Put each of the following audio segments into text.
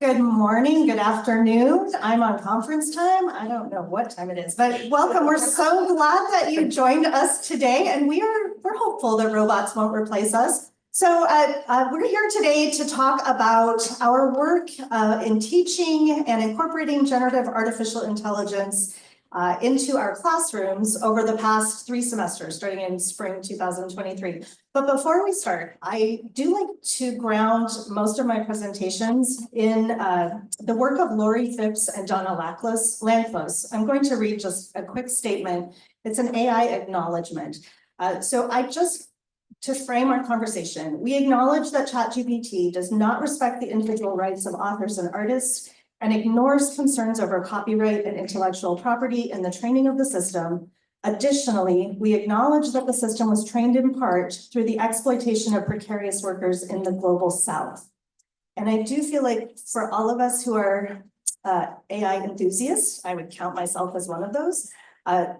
Good morning, good afternoon. I'm on conference time. I don't know what time it is, but welcome. We're so glad that you joined us today, and we're hopeful that robots won't replace us. So we're here today to talk about our work in teaching and incorporating generative artificial intelligence into our classrooms over the past 3 semesters, starting in spring 2023. But before we start, I do like to ground most of my presentations in the work of Lori Phipps and Donna Lanklos. I'm going to read just a quick statement. It's an AI acknowledgement. To frame our conversation, we acknowledge that ChatGPT does not respect the individual rights of authors and artists and ignores concerns over copyright and intellectual property in the training of the system. Additionally, we acknowledge that the system was trained in part through the exploitation of precarious workers in the global South. And I do feel like for all of us who are AI enthusiasts, I would count myself as one of those,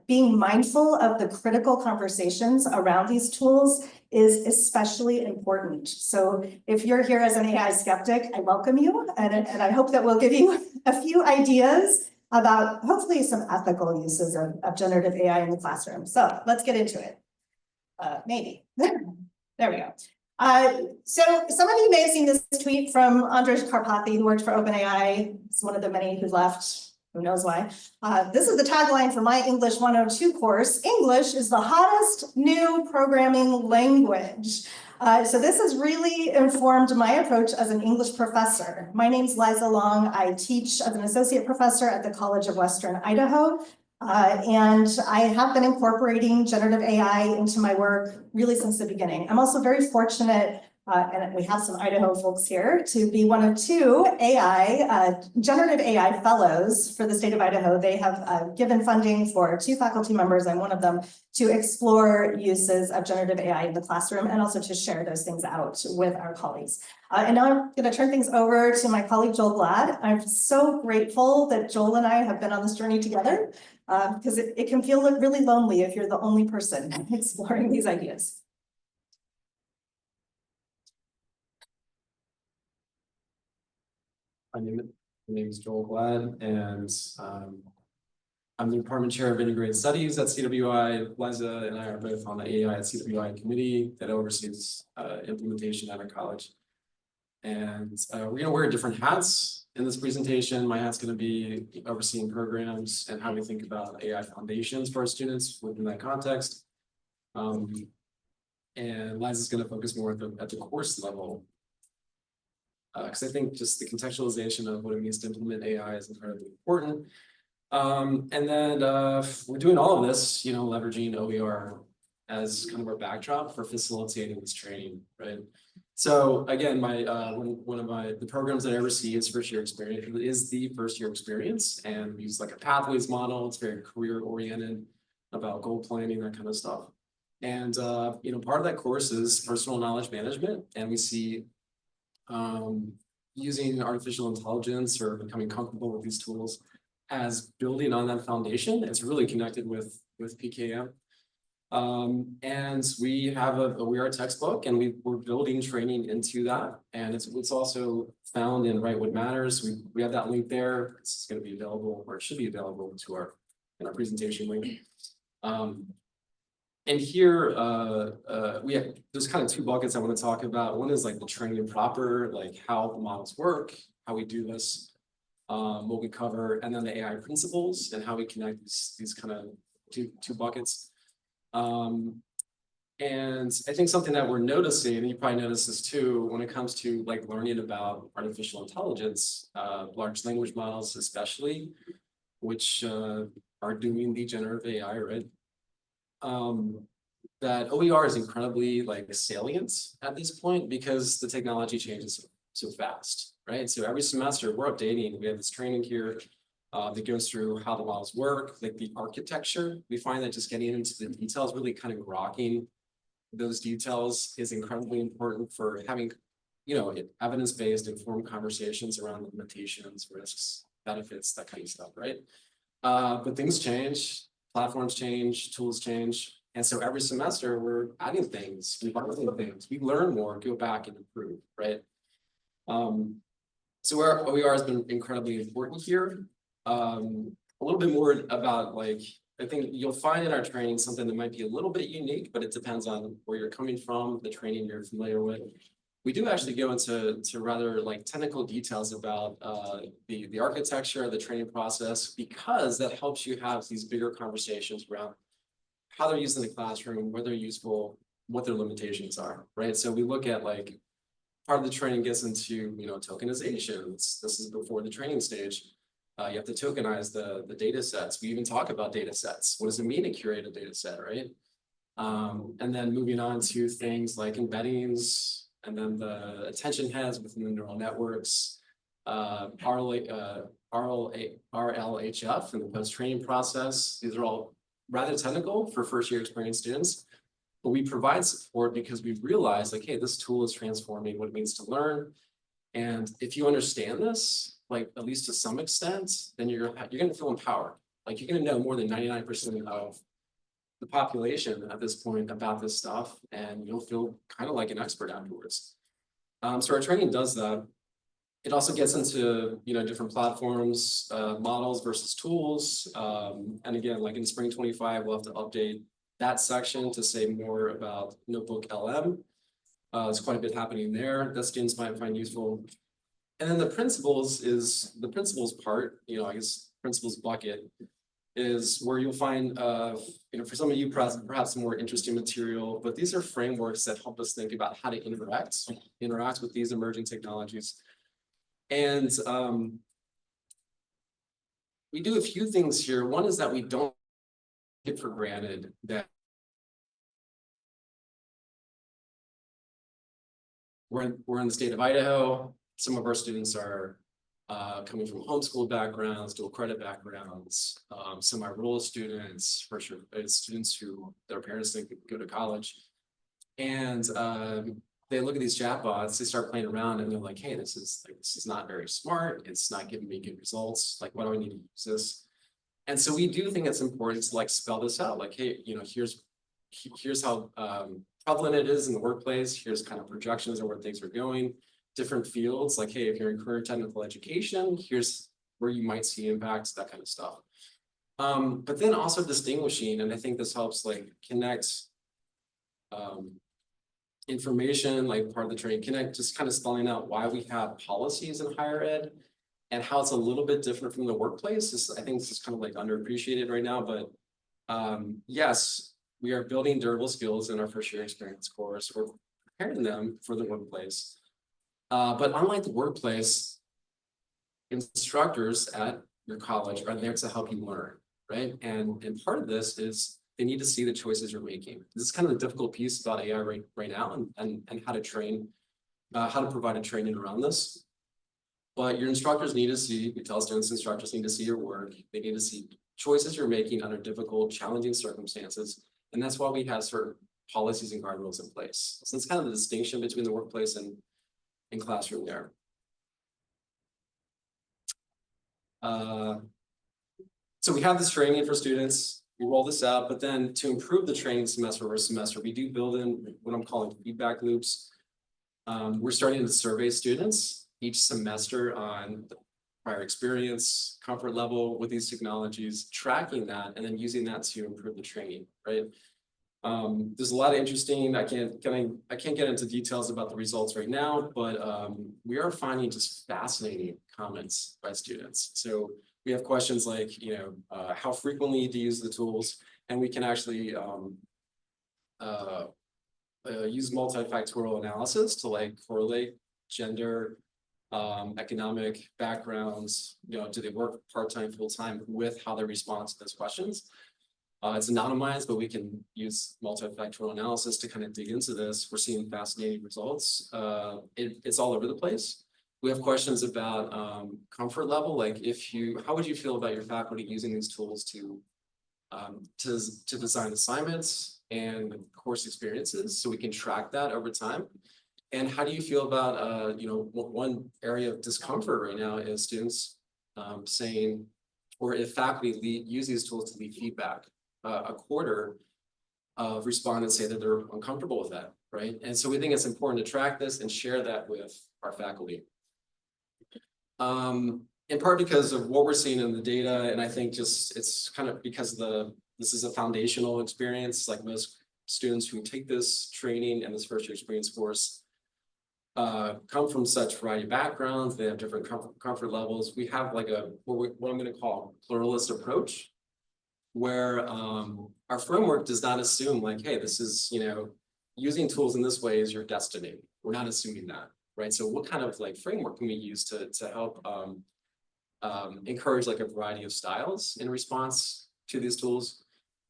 being mindful of the critical conversations around these tools is especially important. So if you're here as an AI skeptic, I welcome you, and I hope that we'll give you a few ideas about hopefully some ethical uses of generative AI in the classroom. So let's get into it. Maybe. There we go. So some of you may have seen this tweet from Andrej Karpathy, who worked for OpenAI. He's one of the many who left. Who knows why? This is the tagline for my English 102 course. English is the hottest new programming language. So this has really informed my approach as an English professor. My name's Liza Long. I teach as an associate professor at the College of Western Idaho. And I have been incorporating generative AI into my work really since the beginning. I'm also very fortunate, and we have some Idaho folks here, to be one of 2 generative AI fellows for the state of Idaho. They have given funding for 2 faculty members, I'm one of them, to explore uses of generative AI in the classroom and also to share those things out with our colleagues. And now I'm going to turn things over to my colleague, Joel Glad. I'm so grateful that Joel and I have been on this journey together because it can feel really lonely if you're the only person exploring these ideas. My name is Joel Glad, and I'm the Department Chair of Integrated Studies at CWI. Liza and I are both on the AI at CWI committee that oversees implementation at our college. And we're going to wear different hats in this presentation. My hat's going to be overseeing programs and how we think about AI foundations for our students within that context. And Liza's going to focus more at the course level, because I think just the contextualization of what it means to implement AI is incredibly important. And then we're doing all of this, leveraging OER as kind of our backdrop for facilitating this training, right? So again, one of the programs that I oversee is first year experience, and we use like a pathways model. It's very career oriented, about goal planning, that kind of stuff. And part of that course is personal knowledge management, and we see using artificial intelligence or becoming comfortable with these tools as building on that foundation. It's really connected with PKM. And we have a OER textbook, and we're building training into that. And it's also found in Write What Matters. We have that link there. It's going to be available, or it should be available in our presentation link. And here, there's kind of 2 buckets I want to talk about. One is like the training proper, like how the models work, how we do this, what we cover, and then the AI principles and how we connect these kind of two buckets. And I think something that we're noticing, and you probably notice this too, when it comes to like learning about artificial intelligence, large language models especially, which are doing the generative AI, right? That OER is incredibly like salient at this point because the technology changes so fast, right? So every semester we're updating. We have this training here that goes through how the models work, like the architecture. We find that just getting into the details, really kind of grokking those details is incredibly important for having, evidence-based informed conversations around limitations, risks, benefits, that kind of stuff, right? But things change, platforms change, tools change. And so every semester we're adding things, we learn things, we learn more, go back and improve, right? So where OER has been incredibly important here. A little bit more about like, I think you'll find in our training something that might be a little bit unique, but it depends on where you're coming from, the training you're familiar with. We do actually go into rather like technical details about the architecture, the training process, because that helps you have these bigger conversations around how they're used in the classroom, where they're useful, what their limitations are, right? So we look at like, part of the training gets into, tokenizations. This is before the training stage. You have to tokenize the data sets. We even talk about data sets. What does it mean to curate a data set, right? And then moving on to things like embeddings, and then the attention heads within the neural networks, RLHF and the post-training process. These are all rather technical for first-year experienced students. But we provide support because we realize like, hey, this tool is transforming what it means to learn. And if you understand this, like at least to some extent, then you're gonna feel empowered. Like you're gonna know more than 99% of the population at this point about this stuff, and you'll feel kind of like an expert afterwards. So our training does that. It also gets into different platforms, models versus tools. And again, like in spring 25, we'll have to update that section to say more about Notebook LM. There's quite a bit happening there that students might find useful. And then the principles part, I guess principles bucket is where you'll find, for some of you perhaps more interesting material, but these are frameworks that help us think about how to interact with these emerging technologies. And we do a few things here. One is that we don't take for granted that we're in the state of Idaho. Some of our students are coming from homeschool backgrounds, dual credit backgrounds, semi-rural students, for sure, students who their parents think could go to college. And they look at these chatbots, they start playing around, and they're like, hey, this is not very smart. It's not giving me good results. Like, why do I need to use this? And so we do think it's important to like spell this out. Like, hey, here's how prevalent it is in the workplace. Here's kind of projections of where things are going. Different fields, like, hey, if you're in career technical education, here's where you might see impacts, that kind of stuff. But then also distinguishing, and I think this helps like connect information, like part of the training, just kind of spelling out why we have policies in higher ed and how it's a little bit different from the workplace. I think this is kind of like underappreciated right now, but yes, we are building durable skills in our first year experience course. We're preparing them for the workplace. But unlike the workplace, instructors at your college are there to help you learn, right? And part of this is they need to see the choices you're making. This is kind of the difficult piece about AI right now and how to train, how to provide a training around this. But your instructors need to see, we tell students, instructors need to see your work. They need to see choices you're making under difficult, challenging circumstances. And that's why we have certain policies and guardrails in place. So it's kind of the distinction between the workplace and classroom there. So we have this training for students, we roll this out, but then to improve the training semester over semester, we do build in what I'm calling feedback loops. We're starting to survey students each semester on the prior experience, comfort level with these technologies, tracking that, and then using that to improve the training, right? There's a lot of interesting, I can't get into details about the results right now, but we are finding just fascinating comments by students. So we have questions like, how frequently do you use the tools? And we can actually use multifactorial analysis to like correlate gender, economic backgrounds, do they work part-time, full-time, with how they respond to those questions. It's anonymized, but we can use multifactorial analysis to kind of dig into this. We're seeing fascinating results. It's all over the place. We have questions about comfort level, like how would you feel about your faculty using these tools to design assignments and course experiences, so we can track that over time. And how do you feel about, one area of discomfort right now is students saying, or if faculty use these tools to leave feedback. A quarter of respondents say that they're uncomfortable with that, right? And so we think it's important to track this and share that with our faculty. In part because of what we're seeing in the data, and I think just it's kind of because this is a foundational experience, like most students who take this training and this first year experience course come from such variety of backgrounds, they have different comfort levels. We have like what I'm going to call a pluralist approach, where our framework does not assume like, hey, this is, using tools in this way is your destiny. We're not assuming that, right? So what kind of like framework can we use to help encourage like a variety of styles in response to these tools?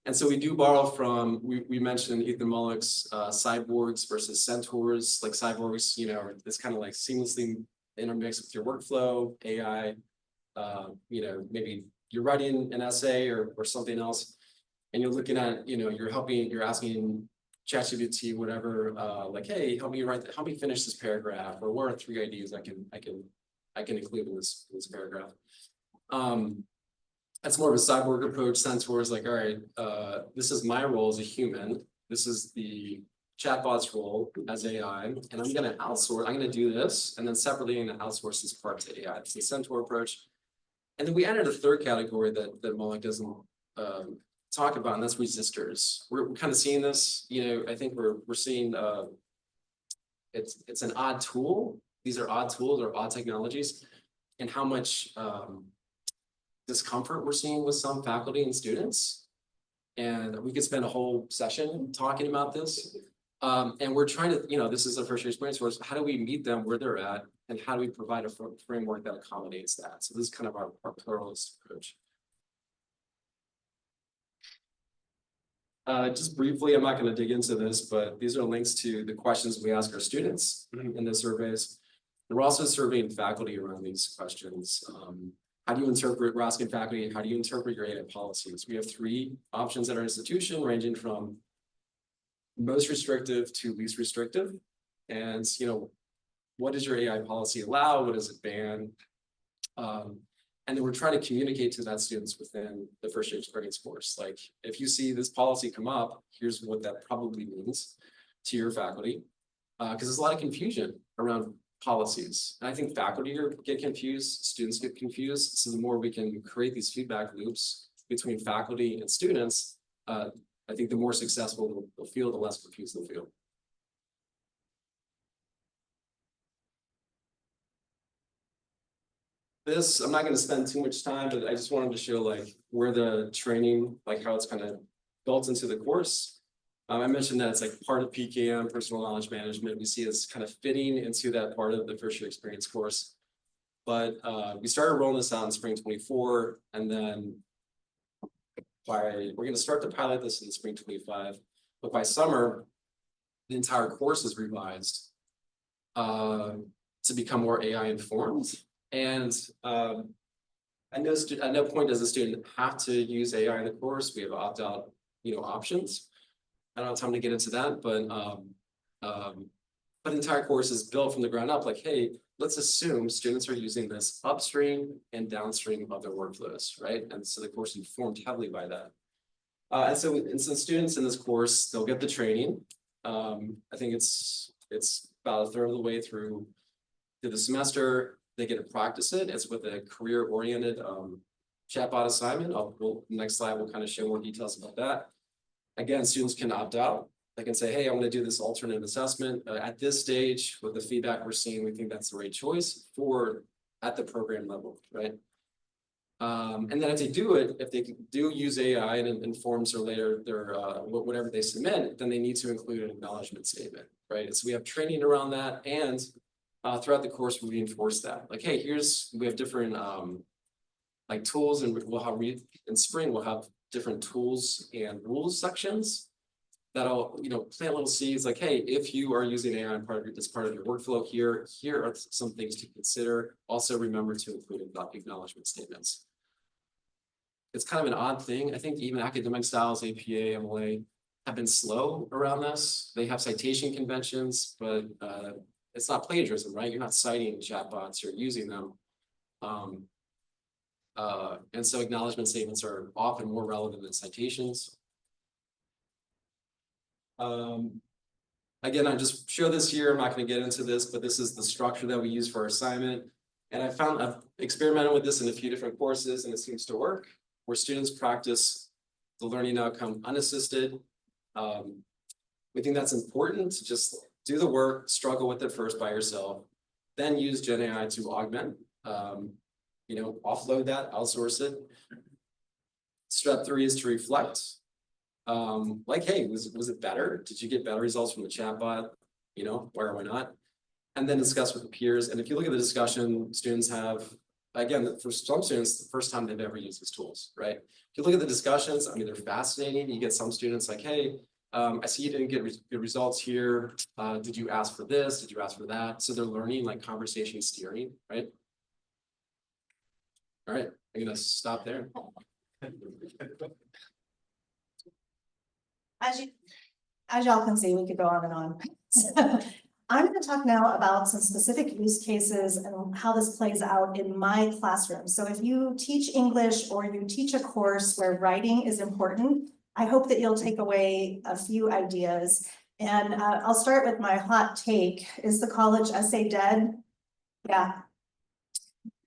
And so we do borrow from, we mentioned Ethan Mollick's cyborgs versus centaurs. Like cyborgs, it's kind of like seamlessly intermixed with your workflow, AI, maybe you're writing an essay or something else, and you're looking at, you're asking ChatGPT, whatever, like, hey, help me finish this paragraph, or what are 3 ideas I can include in this paragraph. That's more of a cyborg approach. Centaurs like, all right, this is my role as a human. This is the chatbot's role as AI, and I'm going to do this, and then separately I'm going to outsource this part to AI. It's the Centaur approach. And then we added a third category that Mollick doesn't talk about, and that's resistors. We're kind of seeing this, I think we're seeing it's an odd tool. These are odd tools or odd technologies, and how much discomfort we're seeing with some faculty and students. And we could spend a whole session talking about this. And we're trying to, this is a first year experience for us. How do we meet them where they're at? And how do we provide a framework that accommodates that? So this is kind of our pluralist approach. Just briefly, I'm not going to dig into this, but these are links to the questions we ask our students in the surveys. And we're also surveying faculty around these questions. How do you interpret, we're asking faculty, how do you interpret your AI policies? We have 3 options at our institution, ranging from most restrictive to least restrictive. And, what does your AI policy allow? What does it ban? And then we're trying to communicate to that students within the first year experience course. Like, if you see this policy come up, here's what that probably means to your faculty. Because there's a lot of confusion around policies. And I think faculty get confused, students get confused. So the more we can create these feedback loops between faculty and students, I think the more successful they'll feel, the less confused they'll feel. This, I'm not going to spend too much time, but I just wanted to show like where the training, like how it's kind of built into the course. I mentioned that it's like part of PKM, personal knowledge management. We see it's kind of fitting into that part of the first year experience course. But we started rolling this out in spring 24, and then we're going to start to pilot this in spring 25. But by summer, the entire course is revised to become more AI informed. And at no point does a student have to use AI in the course. We have opt-out, options. I don't have time to get into that, but the entire course is built from the ground up. Like, hey, let's assume students are using this upstream and downstream of their workflows, right? And so the course is informed heavily by that. And so students in this course, they'll get the training. I think it's about a third of the way through the semester. They get to practice it. It's with a career-oriented chatbot assignment. Next slide, we'll kind of show more details about that. Again, students can opt out. They can say, hey, I want to do this alternate assessment. At this stage, with the feedback we're seeing, we think that's the right choice at the program level, right? And then if they do use AI and it informs their whatever they submit, then they need to include an acknowledgement statement, right? And so we have training around that, and throughout the course, we reinforce that. Like, hey, we have different like tools, and in spring we'll have different tools and rules sections that'll plant little seeds. Like, hey, if you are using AI as part of your workflow, here are some things to consider. Also, remember to include acknowledgement statements. It's kind of an odd thing. I think even academic styles, APA, MLA, have been slow around this. They have citation conventions, but it's not plagiarism, right? You're not citing chatbots, you're using them. And so acknowledgement statements are often more relevant than citations. Again, I just show this here. I'm not going to get into this, but this is the structure that we use for our assignment. And I've experimented with this in a few different courses and it seems to work, where students practice the learning outcome unassisted. We think that's important to just do the work, struggle with it first by yourself, then use Gen AI to augment, offload that, outsource it. Step 3 is to reflect. Hey, was it better? Did you get better results from the chatbot? Why or why not? And then discuss with the peers. And if you look at the discussion, students have, again, for some students, the first time they've ever used these tools, right? If you look at the discussions, I mean, they're fascinating. You get some students like, hey, I see you didn't get good results here. Did you ask for this? Did you ask for that? So they're learning like conversation steering, right? All right, I'm gonna stop there. As y'all can see, we could go on and on. So, I'm going to talk now about some specific use cases and how this plays out in my classroom. So if you teach English or you teach a course where writing is important, I hope that you'll take away a few ideas. And I'll start with my hot take. Is the college essay dead? Yeah.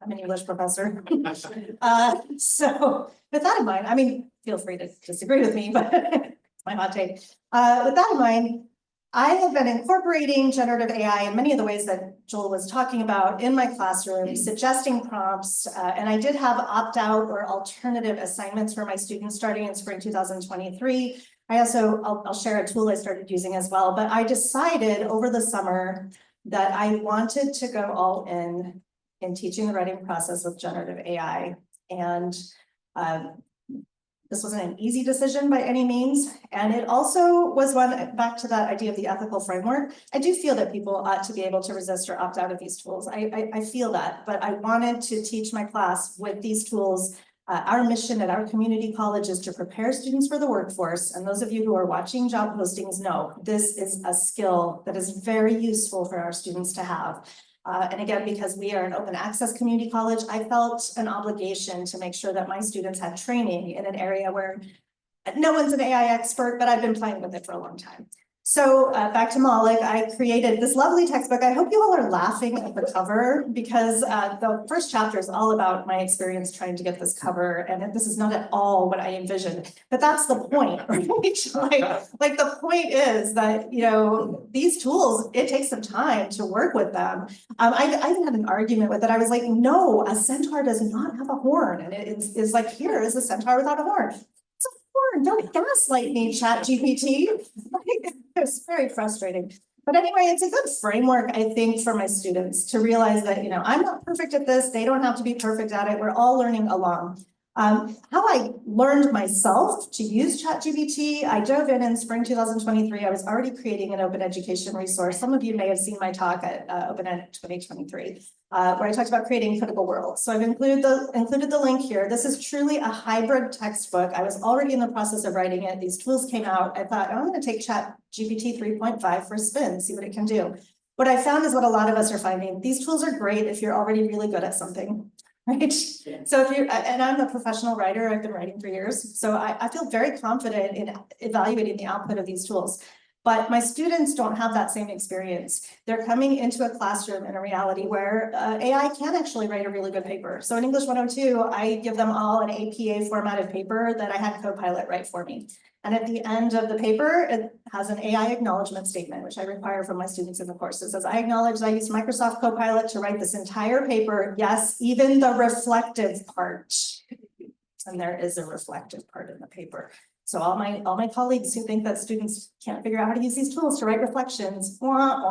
I'm an English professor. So with that in mind, I mean, feel free to disagree with me, but it's my hot take. With that in mind, I have been incorporating generative AI in many of the ways that Joel was talking about in my classroom, suggesting prompts, and I did have opt-out or alternative assignments for my students starting in spring 2023. I'll share a tool I started using as well, but I decided over the summer that I wanted to go all in teaching the writing process with generative AI. And this wasn't an easy decision by any means. And it also was one, back to that idea of the ethical framework. I do feel that people ought to be able to resist or opt out of these tools. I feel that, but I wanted to teach my class with these tools. Our mission at our community college is to prepare students for the workforce. And those of you who are watching job postings know this is a skill that is very useful for our students to have. And again, because we are an open access community college, I felt an obligation to make sure that my students had training in an area where no one's an AI expert, but I've been playing with it for a long time. So back to Malik, I created this lovely textbook. I hope you all are laughing at the cover because the first chapter is all about my experience trying to get this cover. And this is not at all what I envisioned, but that's the point, right? like the point is that, these tools, it takes some time to work with them. I even had an argument with it. I was like, no, a centaur does not have a horn. And it's like, here is a centaur without a horn. Don't gaslight me, ChatGPT. It's very frustrating. But anyway, it's a good framework, I think, for my students to realize that, I'm not perfect at this. They don't have to be perfect at it. We're all learning along. How I learned myself to use ChatGPT, I dove in spring 2023. I was already creating an open education resource. Some of you may have seen my talk at Open Ed 2023. Where I talked about creating critical worlds. So I've included the link here. This is truly a hybrid textbook. I was already in the process of writing it. These tools came out. I thought, I'm going to take ChatGPT 3.5 for a spin, see what it can do. What I found is what a lot of us are finding. These tools are great if you're already really good at something, right? So and I'm a professional writer. I've been writing for years. So I feel very confident in evaluating the output of these tools. But my students don't have that same experience. They're coming into a classroom in a reality where AI can actually write a really good paper. So in English 102, I give them all an APA formatted paper that I had Copilot write for me. And at the end of the paper, it has an AI acknowledgement statement, which I require from my students in the course. It says, I acknowledge I used Microsoft Copilot to write this entire paper. Yes, even the reflective part. And there is a reflective part in the paper. So all my colleagues who think that students can't figure out how to use these tools to write reflections, wah,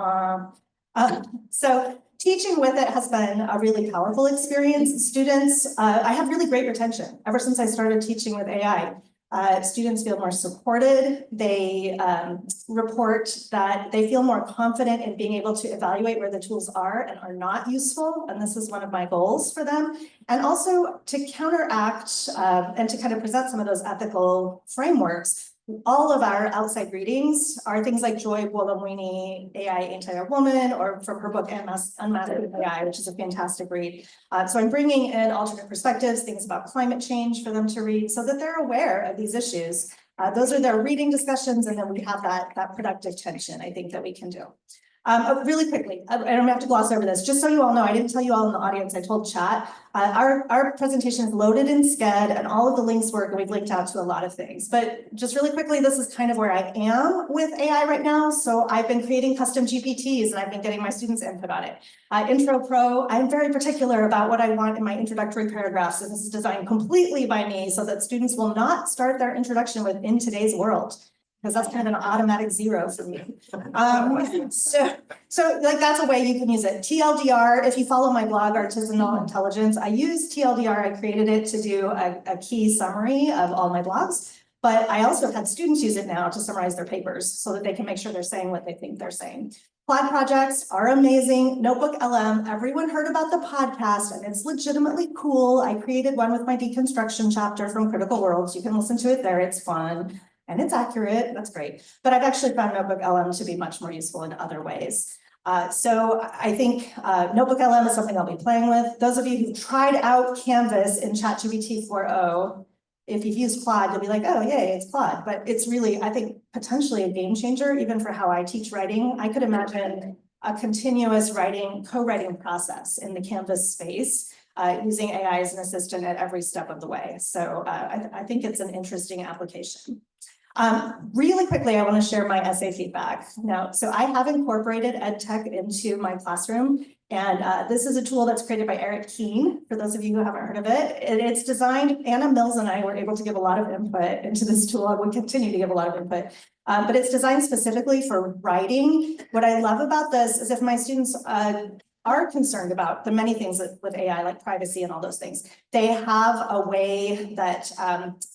wah. So teaching with it has been a really powerful experience. Students, I have really great retention ever since I started teaching with AI. Students feel more supported. They report that they feel more confident in being able to evaluate where the tools are and are not useful. And this is one of my goals for them. And also to counteract and to kind of present some of those ethical frameworks. All of our outside readings are things like Joy Buolamwini, AI Anti-Woman, or from her book Unmasked AI, which is a fantastic read. So I'm bringing in alternate perspectives, things about climate change for them to read so that they're aware of these issues. Those are their reading discussions, and then we have that productive tension, I think, that we can do. Really quickly, I don't have to gloss over this, just so you all know, I didn't tell you all in the audience, I told chat. Our presentation is loaded in Sched and all of the links work, and we've linked out to a lot of things. But just really quickly, this is kind of where I am with AI right now. So I've been creating custom GPTs and I've been getting my students input on it. Intro Pro, I'm very particular about what I want in my introductory paragraphs, and this is designed completely by me so that students will not start their introduction with "in today's world," because that's kind of an automatic 0 for me. So like that's a way you can use it. TLDR, if you follow my blog, Artisanal Intelligence, I use TLDR, I created it to do a key summary of all my blogs, but I also have had students use it now to summarize their papers so that they can make sure they're saying what they think they're saying. Plaid projects are amazing. Notebook LM, everyone heard about the podcast and it's legitimately cool. I created one with my deconstruction chapter from Critical Worlds. You can listen to it there, it's fun. And it's accurate, that's great. But I've actually found Notebook LM to be much more useful in other ways. So I think Notebook LM is something I'll be playing with. Those of you who've tried out Canvas in ChatGPT 4.0, if you've used Claude, you'll be like, oh, yay, it's Claude. But it's really, I think, potentially a game changer, even for how I teach writing. I could imagine a continuous co-writing process in the Canvas space, using AI as an assistant at every step of the way. So I think it's an interesting application. Really quickly, I want to share my essay feedback. Now, so I have incorporated EdTech into my classroom, and this is a tool that's created by Eric Keene, for those of you who haven't heard of it. It's designed, Anna Mills and I were able to give a lot of input into this tool, and we continue to give a lot of input, but it's designed specifically for writing. What I love about this is if my students are concerned about the many things that, with AI, like privacy and all those things, they have a way that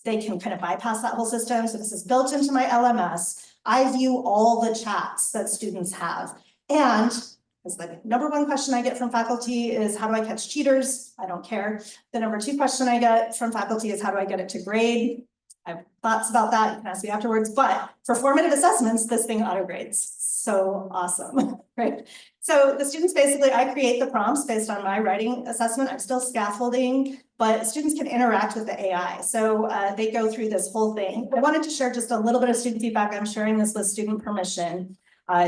they can kind of bypass that whole system. So this is built into my LMS. I view all the chats that students have. And as the #1 question I get from faculty is, how do I catch cheaters? I don't care. The #2 question I get from faculty is, how do I get it to grade? I have thoughts about that, you can ask me afterwards, but for formative assessments, this thing auto-grades. So awesome, right? So the students basically, I create the prompts based on my writing assessment. I'm still scaffolding, but students can interact with the AI. So they go through this whole thing. I wanted to share just a little bit of student feedback. I'm sharing this with student permission.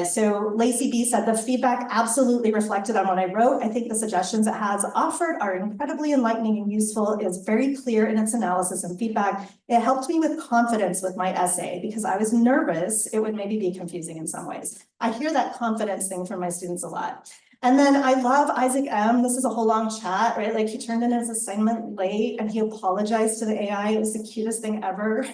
So Lacey B said the feedback absolutely reflected on what I wrote. I think the suggestions it has offered are incredibly enlightening and useful. It's very clear in its analysis and feedback. It helped me with confidence with my essay because I was nervous it would maybe be confusing in some ways. I hear that confidence thing from my students a lot. And then I love Isaac M. This is a whole long chat, right? Like he turned in his assignment late and he apologized to the AI. It was the cutest thing ever.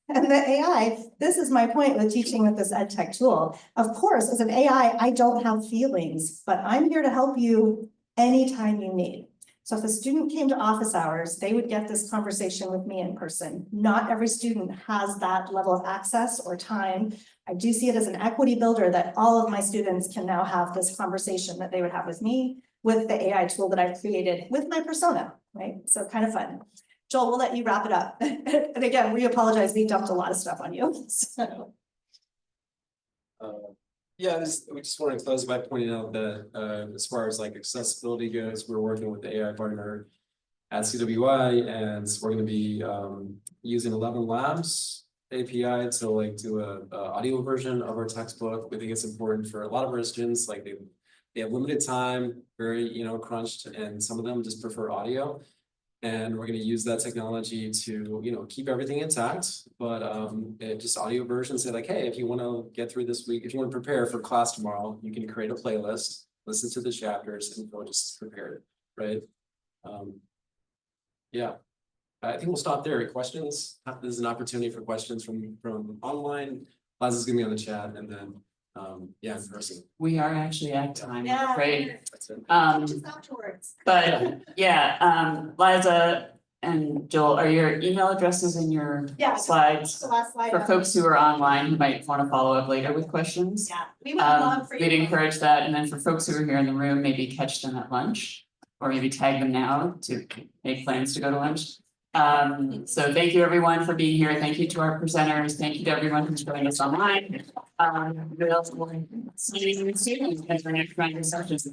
And the AI, this is my point with teaching with this EdTech tool. Of course, as an AI, I don't have feelings, but I'm here to help you anytime you need. So if a student came to office hours, they would get this conversation with me in person. Not every student has that level of access or time. I do see it as an equity builder that all of my students can now have this conversation that they would have with me with the AI tool that I've created with my persona, right? So kind of fun. Joel, we'll let you wrap it up. And again, we apologize, we dumped a lot of stuff on you. So. Yeah, we just want to close by pointing out that as far as like accessibility goes, we're working with the AI partner at CWI, and we're going to be using 11 Labs API to like do a audio version of our textbook. We think it's important for a lot of our students, like they have limited time, very crunched, and some of them just prefer audio. And we're going to use that technology to, keep everything intact, but just audio version, say like, hey, if you want to get through this week, if you want to prepare for class tomorrow, you can create a playlist, listen to the chapters, and go just prepare it, right? Yeah, I think we'll stop there. Questions? This is an opportunity for questions from online. Liza's going to be on the chat, and then yeah, in person. We are actually at time, Yeah. right? That's it. Just afterwards. But yeah, Liza and Joel, are your email addresses in your slides? The last slide. For folks who are online who might want to follow up later with questions. Yeah, we would love for you. We'd encourage that, and then for folks who are here in the room, maybe catch them at lunch, or maybe tag them now to make plans to go to lunch. So thank you everyone for being here. Thank you to our presenters. Thank you to everyone who's joining us online. We'll see you soon as our next round of sessions.